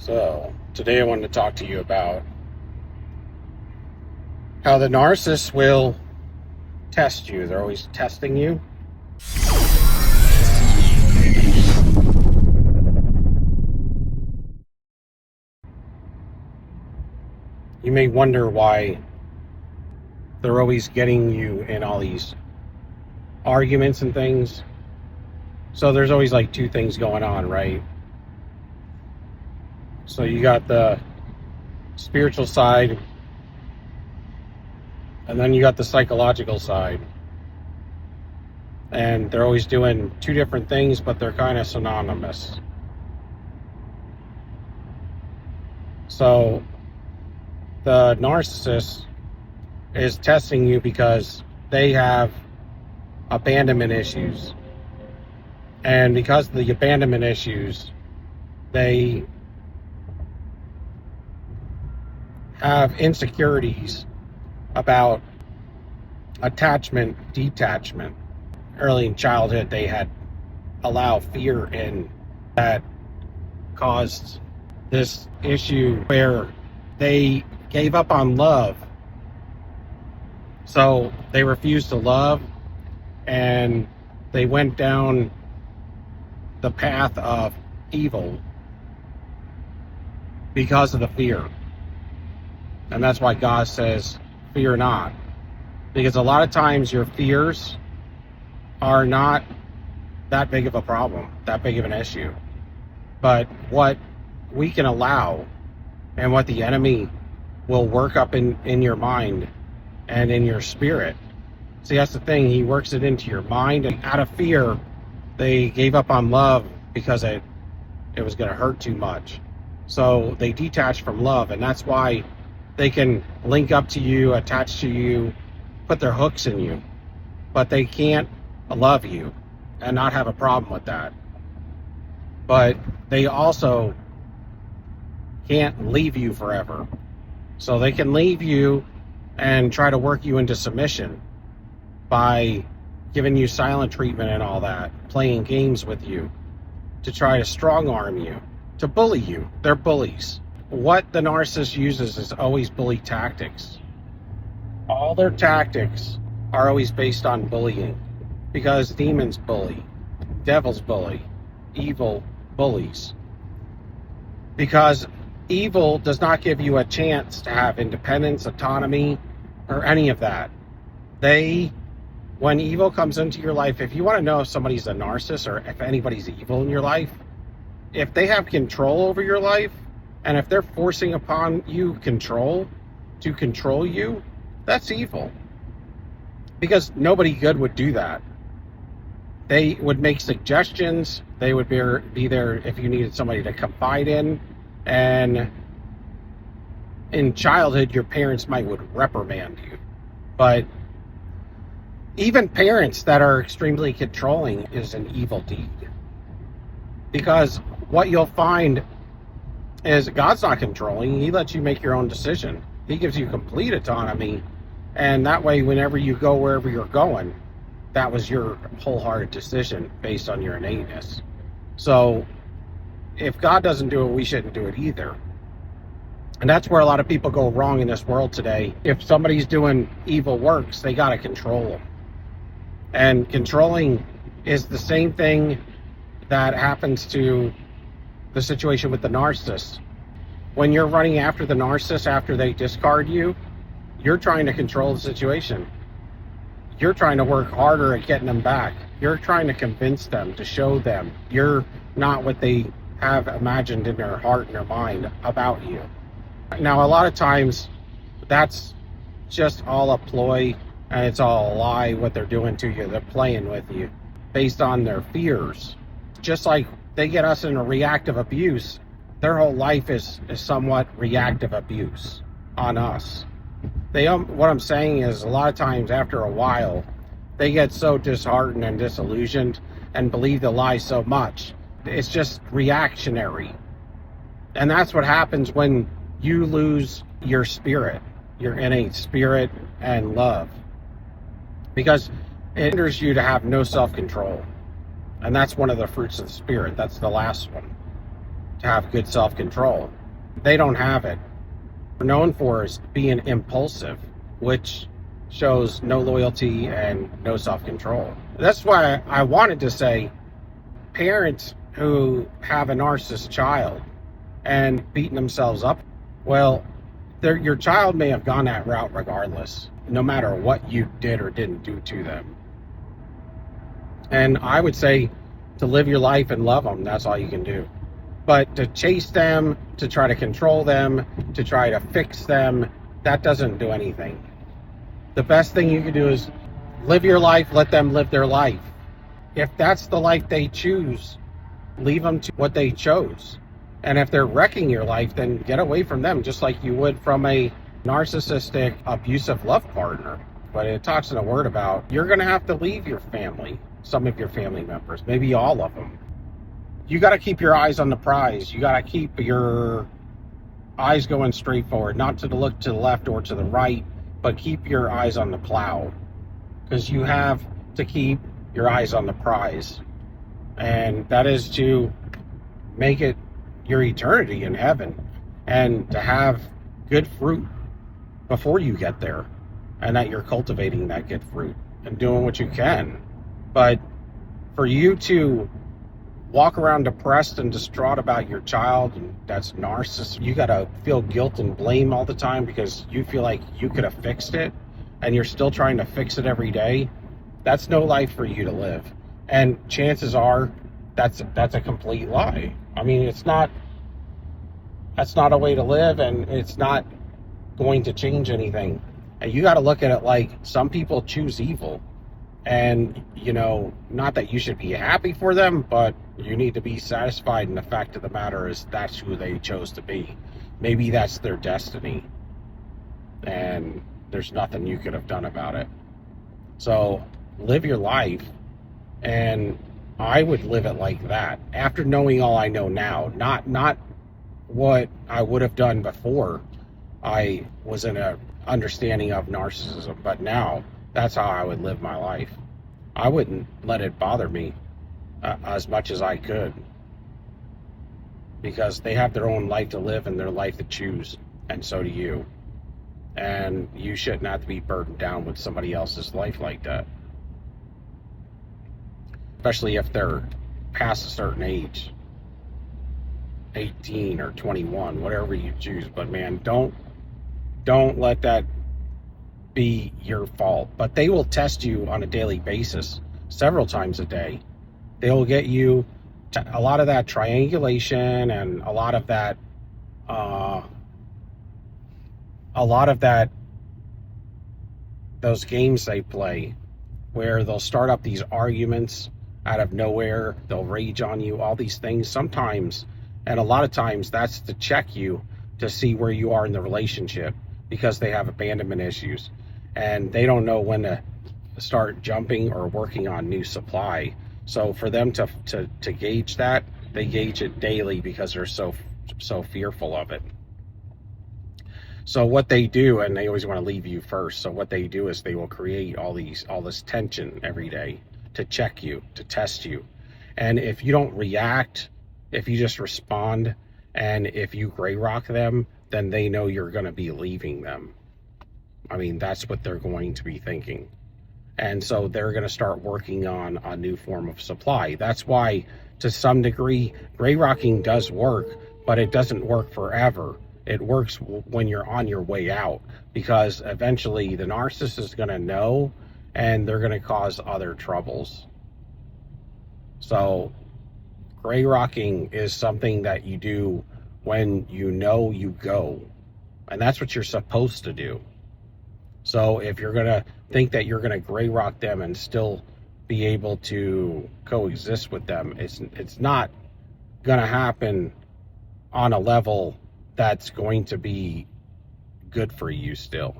So, today I wanted to talk to you about how the narcissist will test you. They're always testing you. You may wonder why they're always getting you in all these arguments and things. So there's always like two things going on, right? So you got the spiritual side, and then you got the psychological side. And they're always doing two different things, but they're kind of synonymous. So the narcissist is testing you because they have abandonment issues. And because of the abandonment issues, they have insecurities about attachment, detachment. Early in childhood, they had allowed fear in that caused this issue where they gave up on love. So they refused to love, and they went down the path of evil because of the fear. And that's why God says, fear not. Because a lot of times your fears are not that big of a problem, that big of an issue. But what we can allow and what the enemy will work up in your mind and in your spirit. See, that's the thing. He works it into your mind. And out of fear, they gave up on love because it was going to hurt too much. So they detached from love, and that's why they can link up to you, attach to you, put their hooks in you, but they can't love you and not have a problem with that. But they also can't leave you forever. So they can leave you and try to work you into submission by giving you silent treatment and all that, playing games with you, to try to strong arm you, to bully you. They're bullies. What the narcissist uses is always bully tactics. All their tactics are always based on bullying, because demons bully, devils bully, evil bullies. Because evil does not give you a chance to have independence, autonomy, or any of that. When evil comes into your life, if you want to know if somebody's a narcissist or if anybody's evil in your life, if they have control over your life, and if they're forcing upon you to control you, that's evil. Because nobody good would do that. They would make suggestions. They would be there if you needed somebody to confide in. And in childhood, your parents would reprimand you. But even parents that are extremely controlling is an evil deed. Because what you'll find is God's not controlling. He lets you make your own decision. He gives you complete autonomy. And that way, whenever you go wherever you're going, that was your wholehearted decision based on your innateness. So if God doesn't do it, we shouldn't do it either. And that's where a lot of people go wrong in this world today. If somebody's doing evil works, they got to control them. And controlling is the same thing that happens to the situation with the narcissist. When you're running after the narcissist after they discard you, you're trying to control the situation. You're trying to work harder at getting them back. You're trying to convince them, to show them you're not what they have imagined in their heart and their mind about you. Now, a lot of times, that's just all a ploy, and it's all a lie what they're doing to you. They're playing with you based on their fears. Just like they get us in a reactive abuse, their whole life is somewhat reactive abuse on us. What I'm saying is, a lot of times after a while, they get so disheartened and disillusioned and believe the lie so much. It's just reactionary. And that's what happens when you lose your spirit, your innate spirit and love. Because it hinders you to have no self-control. And that's one of the fruits of the spirit. That's the last one. to have good self-control. They don't have it. They're known for is being impulsive, which shows no loyalty and no self-control. That's why I wanted to say parents who have a narcissist child and beating themselves up, well, your child may have gone that route regardless, no matter what you did or didn't do to them. And I would say to live your life and love them, that's all you can do. But to chase them, to try to control them, to try to fix them, that doesn't do anything. The best thing you can do is live your life, let them live their life. If that's the life they choose, leave them to what they chose. And if they're wrecking your life, then get away from them, just like you would from a narcissistic, abusive love partner. But it talks in a word about you're going to have to leave your family, some of your family members, maybe all of them. You got to keep your eyes on the prize. You got to keep your eyes going straight forward, not to look to the left or to the right, but keep your eyes on the plow, because you have to keep your eyes on the prize, and that is to make it your eternity in heaven and to have good fruit before you get there, and that you're cultivating that good fruit and doing what you can. But for you to walk around depressed and distraught about your child, and that's narcissist, you gotta feel guilt and blame all the time because you feel like you could have fixed it and you're still trying to fix it every day, that's no life for you to live. And chances are that's a complete lie. I mean, that's not a way to live, and it's not going to change anything. And you got to look at it like some people choose evil, and not that you should be happy for them, but you need to be satisfied. And the fact of the matter is that's who they chose to be. Maybe that's their destiny, and there's nothing you could have done about it. So live your life, and I would live it like that after knowing all I know now, not what I would have done before I was in a understanding of narcissism, but now that's how I would live my life. I wouldn't let it bother me as much as I could, because they have their own life to live and their life to choose, and so do you. And you shouldn't have to be burdened down with somebody else's life like that, especially if they're past a certain age, 18 or 21, whatever you choose. But man, don't let that be your fault. But they will test you on a daily basis, several times a day. They will get you to a lot of that triangulation and a lot of that those games they play, where they'll start up these arguments out of nowhere. They'll rage on you, all these things sometimes. And a lot of times that's to check you to see where you are in the relationship, because they have abandonment issues and they don't know when to start jumping or working on new supply. So for them to gauge that, they gauge it daily because they're so fearful of it. So what they do, and they always want to leave you first, so what they do is they will create all this tension every day to check you, to test you. And if you don't react, if you just respond, and if you gray rock them, then they know you're going to be leaving them. I mean, that's what they're going to be thinking. And so they're going to start working on a new form of supply. That's why, to some degree, gray rocking does work, but it doesn't work forever. It works when you're on your way out, because eventually the narcissist is going to know, and they're going to cause other troubles. So gray rocking is something that you do when you know you go, and that's what you're supposed to do. So if you're going to think that you're going to gray rock them and still be able to coexist with them, it's not going to happen on a level that's going to be good for you still.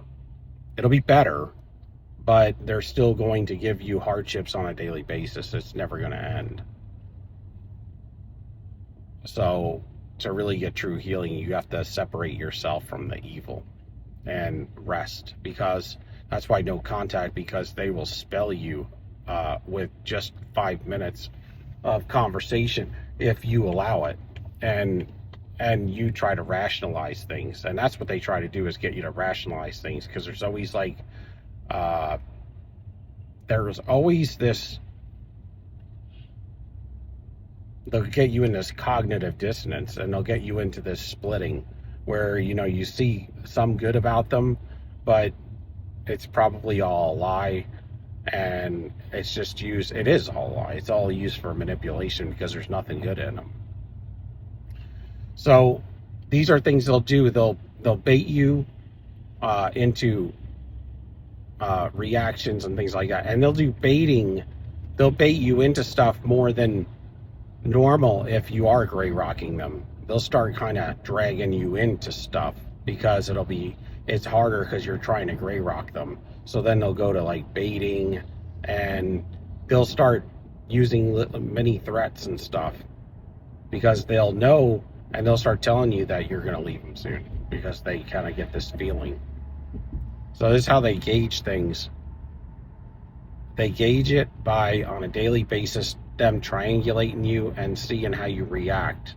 It'll be better, but they're still going to give you hardships on a daily basis. It's never going to end. So to really get true healing, you have to separate yourself from the evil and rest, because that's why no contact, because they will spell you with just 5 minutes of conversation if you allow it. and you try to rationalize things, and that's what they try to do, is get you to rationalize things, because there's always like there's always this, they'll get you in this cognitive dissonance, and they'll get you into this splitting where, you know, you see some good about them, but it's probably all a lie, and it's just used, it is all a lie, it's all used for manipulation, because there's nothing good in them. So these are things they'll do. They'll bait you into reactions and things like that, and they'll do baiting. They'll bait you into stuff more than normal. If you are gray rocking them, they'll start kind of dragging you into stuff, because it's harder because you're trying to gray rock them. So then they'll go to like baiting, and they'll start using mini threats and stuff, because they'll know, and they'll start telling you that you're going to leave them soon, because they kind of get this feeling. So this is how they gauge things. They gauge it by, on a daily basis, them triangulating you and seeing how you react.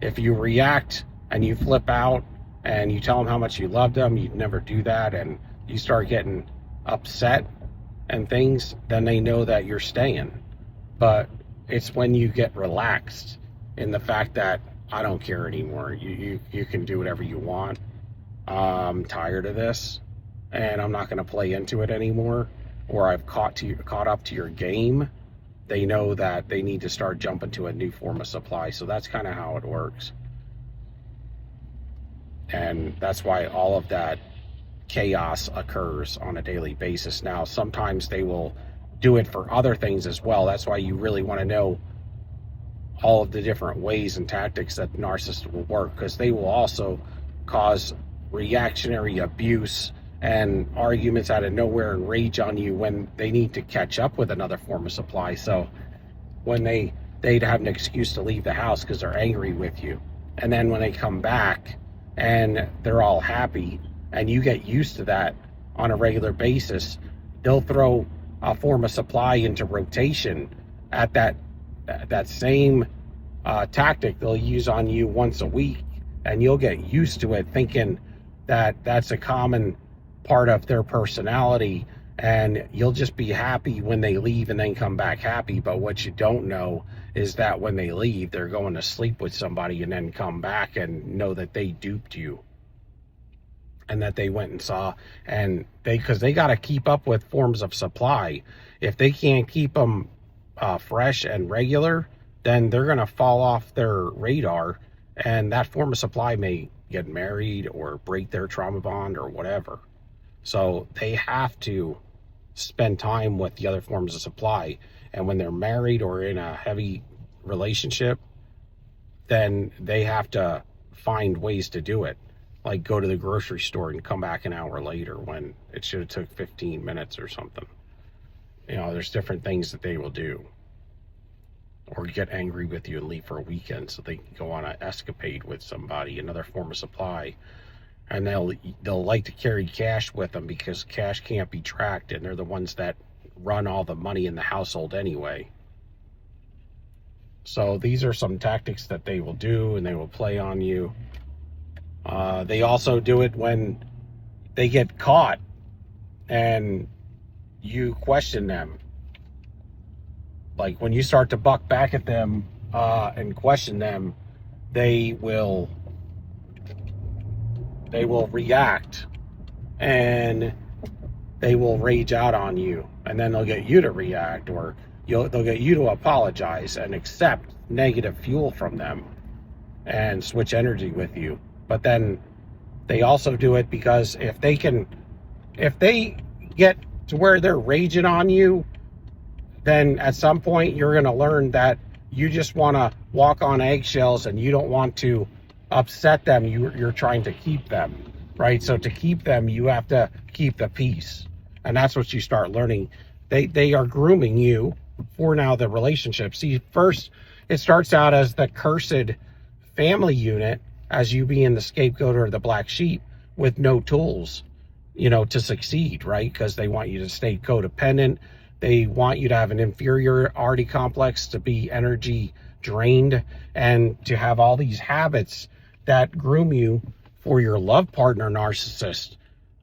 If you react and you flip out and you tell them how much you love them, you'd never do that, and you start getting upset and things, then they know that you're staying. But it's when you get relaxed in the fact that, I don't care anymore, you can do whatever you want, I'm tired of this, and I'm not going to play into it anymore, or I've caught up to your game, they know that they need to start jumping to a new form of supply. So that's kind of how it works. And that's why all of that chaos occurs on a daily basis. Now, sometimes they will do it for other things as well. That's why you really want to know all of the different ways and tactics that narcissists will work, because they will also cause reactionary abuse and arguments out of nowhere and rage on you when they need to catch up with another form of supply. So when they'd have an excuse to leave the house because they're angry with you, and then when they come back and they're all happy and you get used to that on a regular basis, they'll throw a form of supply into rotation at that same tactic they'll use on you once a week, and you'll get used to it, thinking that that's a common part of their personality, and you'll just be happy when they leave and then come back happy. But what you don't know is that when they leave, they're going to sleep with somebody and then come back and know that they duped you, and that they went and saw, and because they got to keep up with forms of supply. If they can't keep them fresh and regular, then they're going to fall off their radar, and that form of supply may get married or break their trauma bond or whatever. So they have to spend time with the other forms of supply, and when they're married or in a heavy relationship, then they have to find ways to do it, like go to the grocery store and come back an hour later when it should have took 15 minutes or something. You know, there's different things that they will do. Or get angry with you and leave for a weekend so they can go on an escapade with somebody, another form of supply. And they'll like to carry cash with them, because cash can't be tracked, and they're the ones that run all the money in the household anyway. So these are some tactics that they will do, and they will play on you. They also do it when they get caught and you question them. Like when you start to buck back at them and question them, they will react, and they will rage out on you, and then they'll get you to react, or they'll get you to apologize and accept negative fuel from them and switch energy with you. But then they also do it because if they get to where they're raging on you, then at some point you're going to learn that you just want to walk on eggshells, and you don't want to upset them. You're trying to keep them, right? So to keep them, you have to keep the peace. And that's what you start learning. They are grooming you for now the relationship. See, first it starts out as the cursed family unit, as you being the scapegoat or the black sheep with no tools, you know, to succeed, right? Because they want you to stay codependent. They want you to have an inferiority complex, to be energy drained, and to have all these habits that groom you for your love partner narcissist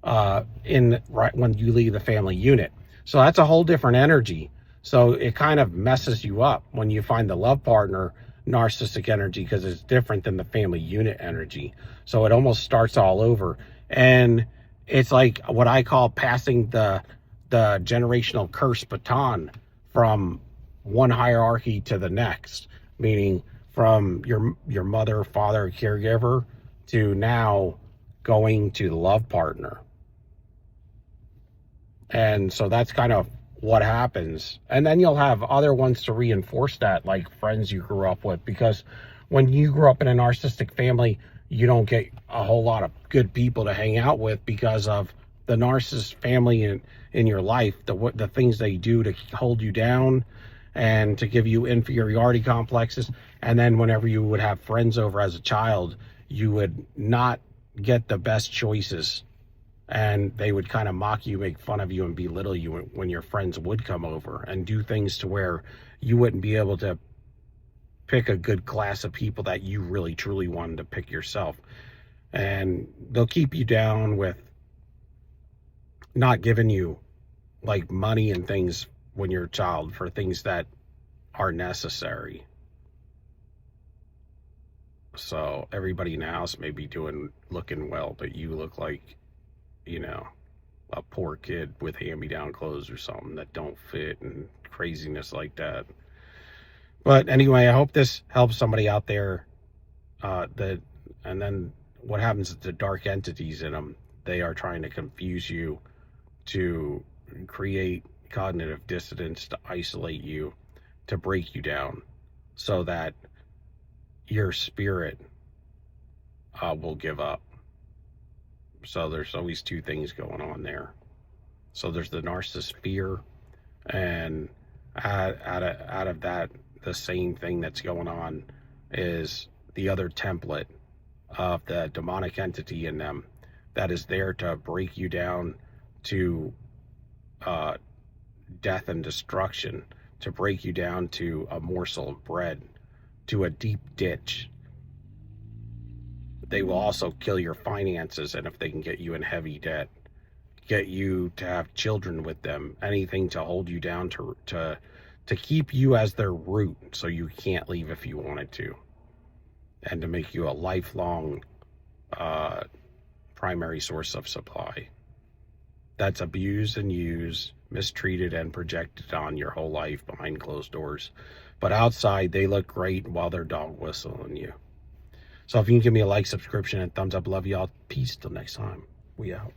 right when you leave the family unit. So that's a whole different energy. So it kind of messes you up when you find the love partner narcissistic energy, because it's different than the family unit energy. So it almost starts all over. And it's like what I call passing the generational curse baton from one hierarchy to the next, meaning from your mother, father, caregiver to now going to the love partner. And so that's kind of what happens. And then you'll have other ones to reinforce that, like friends you grew up with, because when you grew up in a narcissistic family, you don't get a whole lot of good people to hang out with because of the narcissist family in your life, the things they do to hold you down and to give you inferiority complexes. And then whenever you would have friends over as a child, you would not get the best choices, and they would kind of mock you, make fun of you, and belittle you when your friends would come over and do things to where you wouldn't be able to pick a good class of people that you really truly wanted to pick yourself. And they'll keep you down with not giving you like money and things when you're a child for things that are necessary. So everybody in the house may be looking well, but you look like, you know, a poor kid with hand-me-down clothes or something that don't fit, and craziness like that. But anyway, I hope this helps somebody out there. And then what happens is the dark entities in them, they are trying to confuse you, to create cognitive dissonance, to isolate you, to break you down, so that your spirit will give up. So there's always two things going on there. So there's the narcissist fear, and out of that, the same thing that's going on is the other template of the demonic entity in them that is there to break you down to death and destruction, to break you down to a morsel of bread, to a deep ditch. They will also kill your finances, and if they can get you in heavy debt, get you to have children with them, anything to hold you down, to keep you as their root so you can't leave if you wanted to, and to make you a lifelong primary source of supply that's abused and used, mistreated, and projected on your whole life behind closed doors. But outside, they look great while they're dog whistling you. So if you can give me a like, subscription, and thumbs up, love y'all. Peace till next time. We out.